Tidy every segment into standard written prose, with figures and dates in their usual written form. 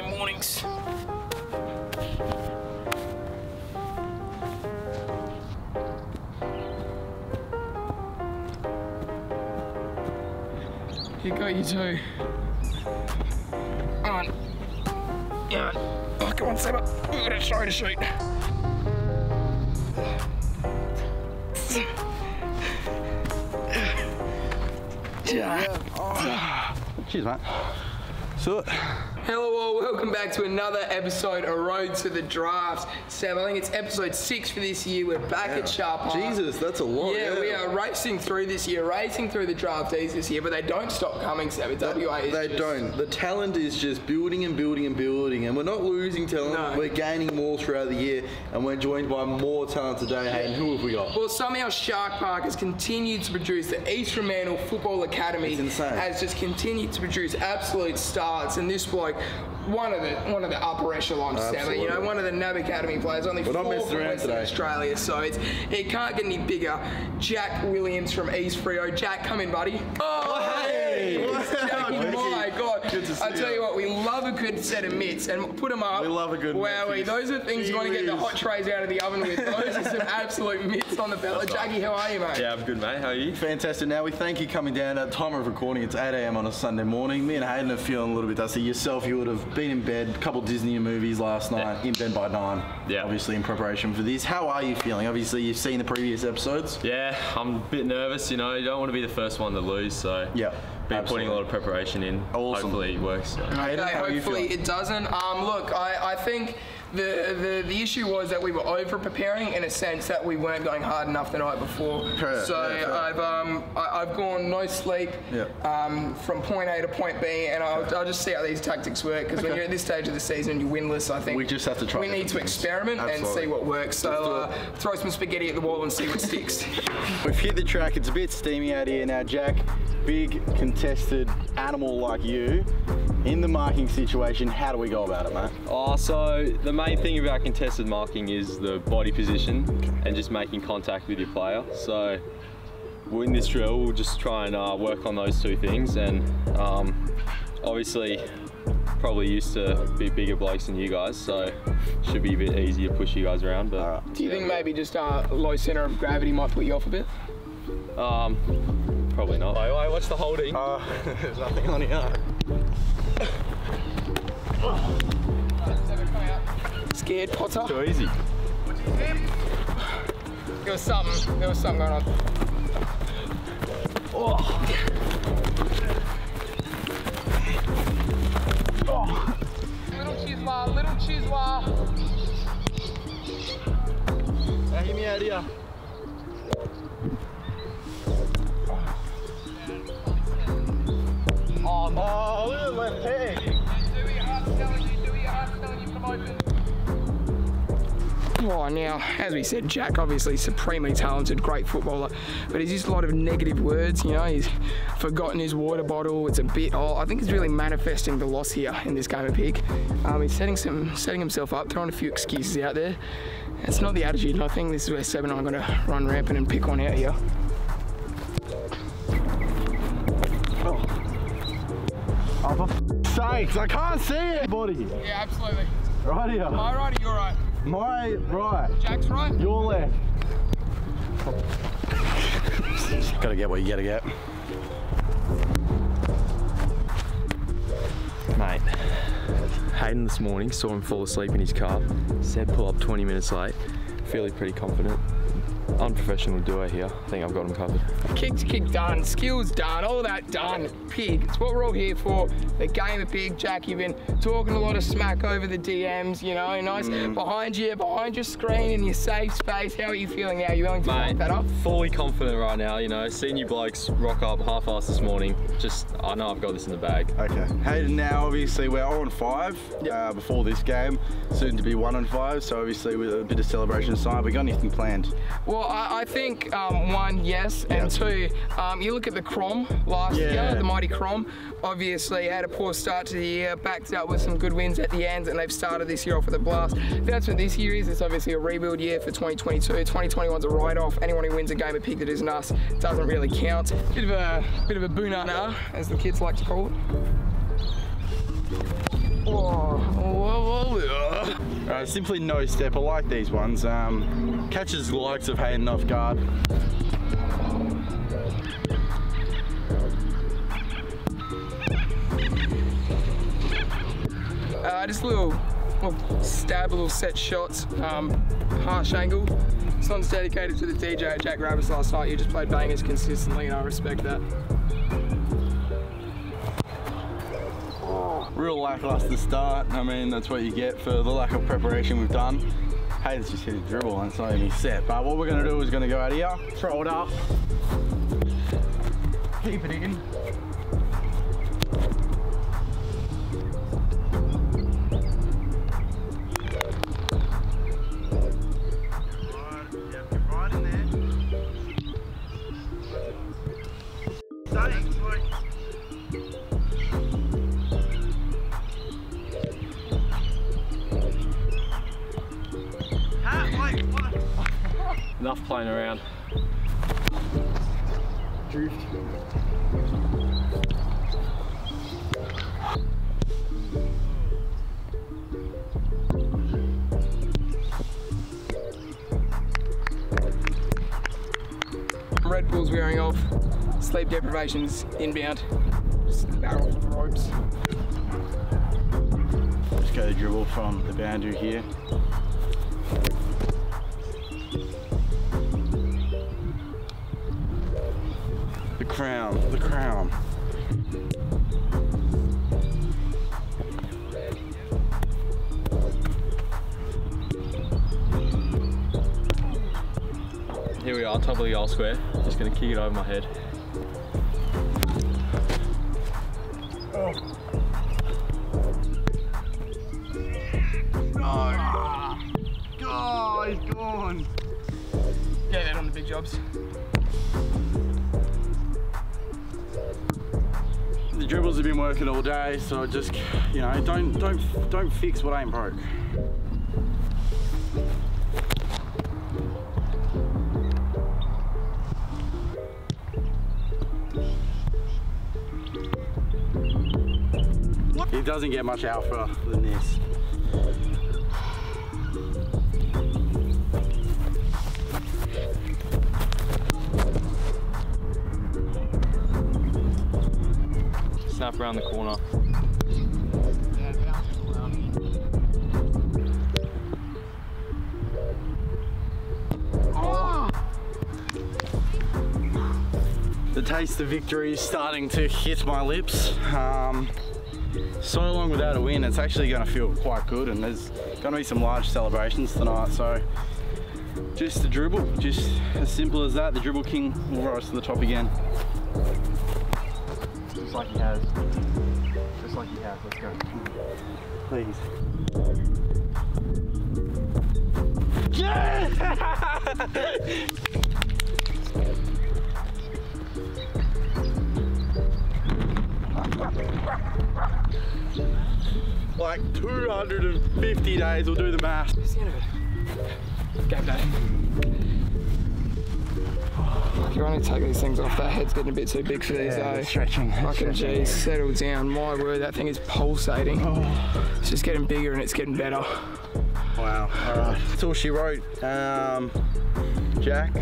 Sunday mornings. Here go you two. Come on. Yeah. Oh, come on, Seba. We've got a show to shoot. Cheers, mate. So, hello all, welcome back to another episode of Road to the Draft. Sam, I think it's episode 6 for this year. We're back at Sharp Park. Jesus, that's a lot. Yeah, we are racing through this year, racing through the draftees this year, but they don't stop coming, Sam. WA is They just... don't. The talent is just building and building and building, and we're not losing talent. No. We're gaining more throughout the year, and we're joined by more talent today. Hayden, who have we got? Well, somehow Shark Park has continued to produce the East Fremantle Football Academy. It's insane. Has just continued to produce absolute stars, and this bloke, one of the upper echelon, Sam. You know, one of the NAB Academy players, only We're not 4 messing from around Western today. Australia, so it can't get any bigger. Jack Williams from East Freo. Jack, come in, buddy. Oh, hey! Jackie, my God. Good to see I tell you what, we love a good set of mitts, and put them up. We love a good Wowie, those are things you want to get the hot trays out of the oven with. Those are some absolute mitts on the belt. Jackie, how are you, mate? Yeah, I'm good, mate. How are you? Fantastic. Now, we thank you coming down. At the time of recording, it's 8 a.m. on a Sunday morning. Me and Hayden are feeling a little bit dusty. Yourself, you would have been in bed, a couple Disney movies last night, in bed by 9. Yeah. Obviously, in preparation for this. How are you feeling? Obviously, you've seen the previous episodes. Yeah, I'm a bit nervous, you know. You don't want to be the first one to lose, so Yeah. been putting a lot of preparation in. Awesome. Hopefully it works. So. Hayden, Okay, how are you hopefully feeling? it doesn't. Look, I think the issue was that we were over preparing in a sense that we weren't going hard enough the night before. Fair, So yeah, I've gone no sleep from point A to point B, and I'll just see how these tactics work, because when you're at this stage of the season and you're winless, I think We just have to try we need to different things. experiment and Absolutely. see what works. So throw some spaghetti at the wall and see what sticks. We've hit the track. It's a bit steamy out here now, Jack. Big contested animal like you. In the marking situation, how do we go about it, mate? So the main thing about contested marking is the body position and just making contact with your player. So in this drill, we'll just try and work on those 2 things, and obviously probably used to be bigger blokes than you guys, so should be a bit easier to push you guys around. But Do you think maybe just low centre of gravity might put you off a bit? probably not. I watch the holding. There's nothing on here. Scared, Potter? Too easy. There was something going on. Oh. Little chiswa. Now, get me out here. Oh, look at my peg. Do your heart telling you from open. Oh, now, as we said, Jack, obviously supremely talented, great footballer, but he's used a lot of negative words, you know, he's forgotten his water bottle, it's a bit, I think he's really manifesting the loss here in this game of pig. He's setting himself up, throwing a few excuses out there. It's not the attitude, and I think this is where Seb and I are going to run rampant and pick one out here. Oh, for f***'s sakes, I can't see anybody. Yeah, absolutely. Right here. My righty, you're right. My right. Jack's right. Your left. Gotta get what you gotta get. Mate, Hayden this morning saw him fall asleep in his car. Said pull up 20 minutes late. Feeling pretty confident. Unprofessional duo here. I think I've got him covered. Kick done, skills done, all that done. Pig, it's what we're all here for. The game of pig. Jack, you've been talking a lot of smack over the DMs, you know, nice behind your screen in your safe space. How are you feeling now? You willing to back that up? Fully confident right now, you know. Seeing you blokes rock up half-assed this morning, I know I've got this in the bag. Okay. Hayden, now obviously we're 0-5 before this game, soon to be 1-5, so obviously with a bit of celebration aside, we got anything planned? Well, I think 1, yes, and 2, you look at the Crom last year, the mighty Crom, obviously had a poor start to the year, backed up with some good wins at the end, and they've started this year off with a blast. That's what this year is. It's obviously a rebuild year for 2022. 2021's a write-off. Anyone who wins a game of pig that isn't us doesn't really count. Bit of a boonana, as the kids like to call it. Oh, Simply no step. I like these ones. Catches the likes of Hayden off guard. Just a little stab, little set shots, harsh angle. This one's dedicated to the DJ at Jack Rabbits last night. You just played bangers consistently, and I respect that. Real lackluster start. I mean, that's what you get for the lack of preparation we've done. Hayden's just hit a dribble and it's not even set. But what we're going to do is going to go out here, throw it up, keep it in. Enough playing around. Drift. Red Bull's wearing off. Sleep deprivation's inbound. Just barrel of the ropes. Let's go dribble from the boundary here. The crown, the crown. Here we are, top of the goal square. Just gonna kick it over my head. Oh. Oh, he's gone. Get that on the big jobs. The dribbles have been working all day, so just, you know, don't fix what ain't broke. It doesn't get much alpha than this. Snap around the corner. The taste of victory is starting to hit my lips. So long without a win, it's actually going to feel quite good, and there's going to be some large celebrations tonight, so just the dribble, just as simple as that. The dribble king will rise to the top again. Just like he has. Just like he has. Let's go. Please. Yeah! Like 250 days, we'll do the math. It's the end of it. Game day. You want to take these things off. That head's getting a bit too big for these though. Stretching. Fucking geez, settle down. My word, that thing is pulsating. Oh. It's just getting bigger and it's getting better. Wow. Alright. That's all she wrote. Jack,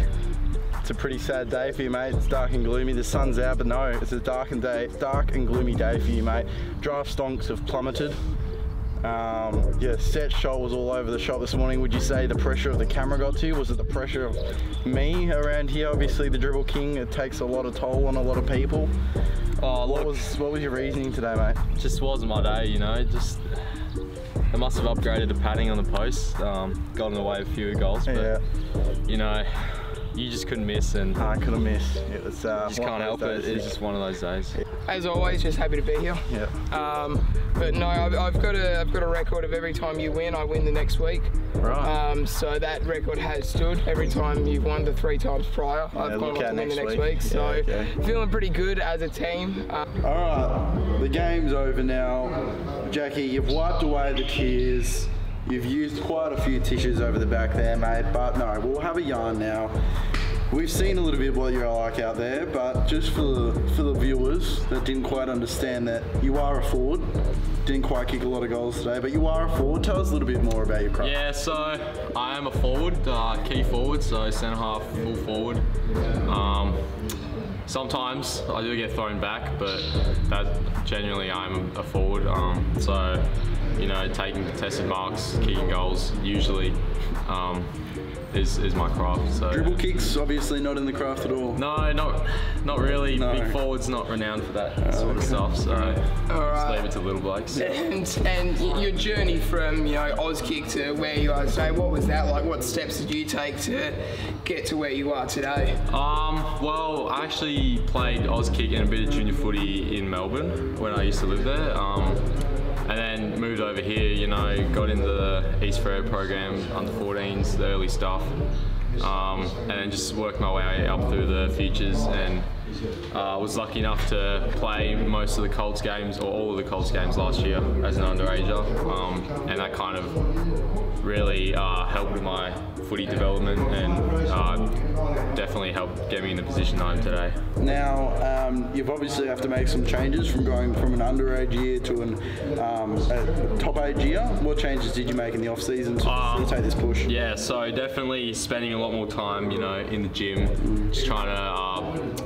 it's a pretty sad day for you, mate. It's dark and gloomy. The sun's out, but no, it's a dark and gloomy day for you, mate. Draft stonks have plummeted. Yeah, set shot was all over the shop this morning. Would you say the pressure of the camera got to you? Was it the pressure of me around here? Obviously, the dribble king, it takes a lot of toll on a lot of people. Oh, What was your reasoning today, mate? just wasn't my day, you know. Just they must have upgraded the padding on the post, got in the way of a few goals, but Yeah. you know, you just couldn't miss, and I couldn't miss. It was, you just can't help it. It's just one of those days. As always, just happy to be here. Yeah. But no, I've got a record of every time you win, I win the next week. Right. So that record has stood. Every time you've won the 3 times prior, I've gone on to win the next week. So okay. feeling pretty good as a team. All right, the game's over now. Jackie, you've wiped away the tears. You've used quite a few tissues over the back there, mate, but no, we'll have a yarn now. We've seen a little bit what you're like out there, but just for the viewers that didn't quite understand that you are a forward, didn't quite kick a lot of goals today, but you are a forward. Tell us a little bit more about your craft. Yeah, so I am a forward, key forward, so centre half, full forward. Sometimes I do get thrown back, but generally I'm a forward. So, you know, taking contested marks, kicking goals, usually is my craft. So dribble kicks, obviously not in the craft at all. No, not really. No. Big forwards not renowned for that sort of stuff. So just leave it to little blokes. And your journey from Auskick to where you are today, what was that like? What steps did you take to get to where you are today? Well, I actually played Auskick and a bit of junior footy in Melbourne when I used to live there. And then moved over here, got into the East Freo program, under 14s, the early stuff, and then just worked my way up through the futures, and was lucky enough to play most of the Colts games, or all of the Colts games last year as an underager, and that kind of really helped with my footy development, and definitely helped get me in the position I'm today. Now, you've obviously have to make some changes from going from an underage year to a top age year. What changes did you make in the off season to facilitate this push? Yeah, so definitely spending a lot more time, in the gym, just trying to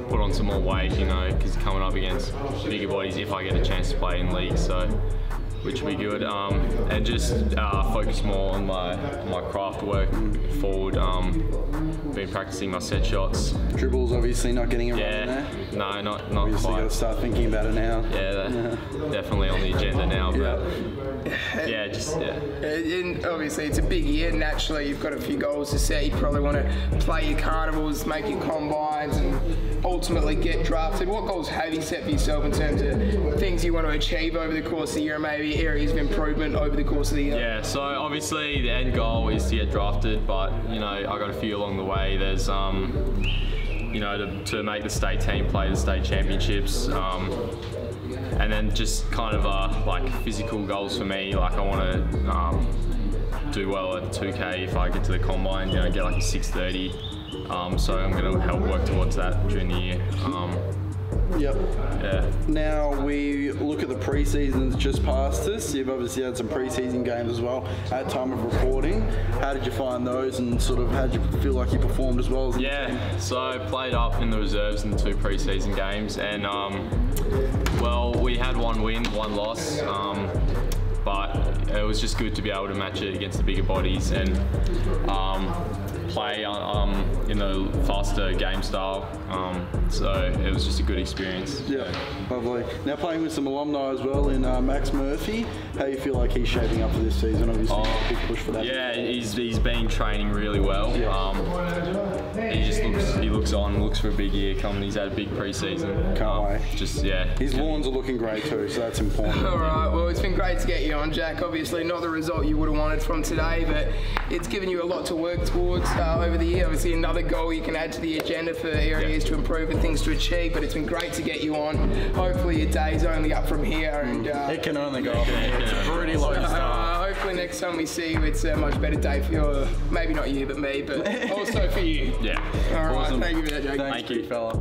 put on some more weight, because coming up against bigger bodies if I get a chance to play in league, so which will be good, and just focus more on my craft work forward. Been practicing my set shots. Dribbles, obviously not getting it right in there. No, not obviously quite. Got to start thinking about it now. Yeah, definitely on the agenda now. But yeah, And obviously it's a big year. Naturally, you've got a few goals to set. You probably want to play your carnivals, make your combines, and ultimately get drafted. What goals have you set for yourself in terms of things you want to achieve over the course of the year, and maybe areas of improvement over the course of the year? Yeah, so obviously the end goal is to get drafted, but I got a few along the way. There's to make the state team, play the state championships, and then just kind of like physical goals for me. Like I want to do well at 2K if I get to the combine. Get like a 6:30. So I'm going to help work towards that during the year. Yep. Yeah. Now we look at the pre-season that's just past us. You've obviously had some pre-season games as well at time of recording. How did you find those, and sort of how did you feel like you performed as well as the team? So I played up in the reserves in the 2 pre-season games, and well, we had 1 win, 1 loss, but it was just good to be able to match it against the bigger bodies and play in a faster game style, so it was just a good experience. Yeah, lovely. Now playing with some alumni as well in Max Murphy, how do you feel like he's shaping up for this season? Obviously a big push for that. Yeah, he's been training really well. Yeah. He looks for a big year coming. He's had a big pre-season. Can't wait. His lawns are looking great too, so that's important. All right, well, it's been great to get you on, Jack. Obviously not the result you would have wanted from today, but it's given you a lot to work towards over the year. Obviously another goal you can add to the agenda for areas to improve and things to achieve, but it's been great to get you on. Hopefully your day's only up from here, and it can only go up from here. It's a pretty low start. Hopefully next time we see you, it's a much better day for you. Maybe not you, but me, but also for you. Yeah. All right, awesome. Thank you for that, Jack. Thank you, fella.